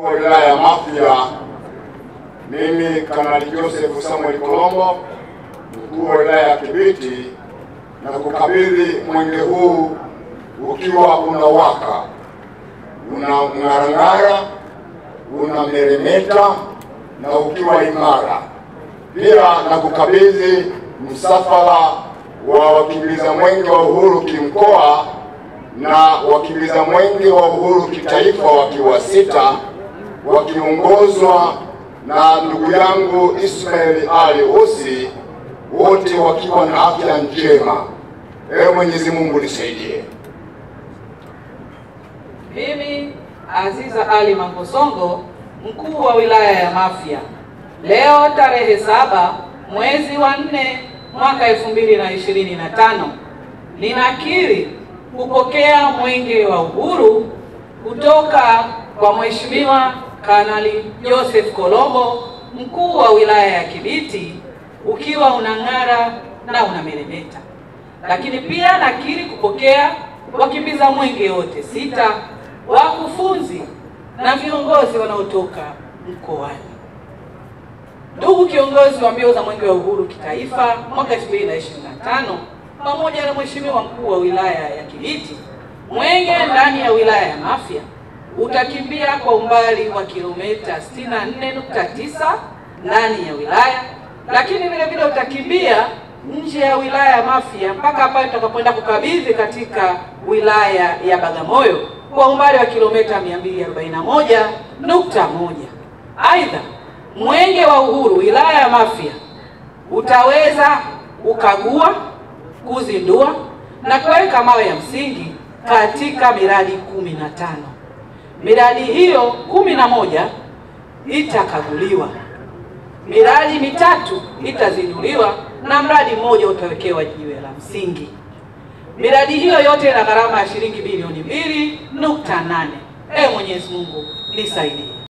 Wa wilaya ya Mafia, mimi Kanali Joseph Samuel Kolombo, mkuu wa wilaya ya Kibiti, na kukabidhi mwenge huu ukiwa unawaka, unang'arang'ara, unameremeta na ukiwa imara. Pia na kukabidhi msafara wa wakimbiza mwenge wa uhuru kimkoa na wakimbiza mwenge wa uhuru kitaifa wakiwa 6 wakiongozwa na ndugu yangu Ismail Ali Usi, wote wakiwa na afya njema. Ewe Mwenyezi Mungu nisaidie. Mimi Aziza Ali Mangosongo, mkuu wa wilaya ya Mafia, leo tarehe 7 mwezi wa 4 mwaka 2025 ninakiri kupokea mwenge wa uhuru kutoka kwa Mheshimiwa Kanali Joseph Kolombo, mkuu wa wilaya ya Kibiti, ukiwa unang'ara na unameremeta. Lakini pia nakiri kupokea wakimbiza mwenge wote 6, wakufunzi na viongozi wanaotoka mkoani. Ndugu kiongozi wa mbio za mwenge wa uhuru kitaifa mwaka 2025, pamoja na Mheshimiwa mkuu wa wilaya ya Kibiti, mwenge ndani ya wilaya ya Mafia utakimbia kwa umbali wa kilomita 64.9 ndani ya wilaya, lakini vile vile utakimbia nje ya wilaya ya Mafia mpaka pale tutakapoenda kukabidhi katika wilaya ya Bagamoyo kwa umbali wa kilomita 241.1. Aidha, mwenge wa uhuru wilaya ya Mafia utaweza kukagua, kuzindua na kuweka mawe ya msingi katika miradi 15. Miradi hiyo 11 itakaguliwa, miradi 3 itazinduliwa na mradi mmoja utawekewa jiwe la msingi. Miradi hiyo yote ina gharama ya shilingi bilioni 2.8. Mwenyezi Mungu nisaidie.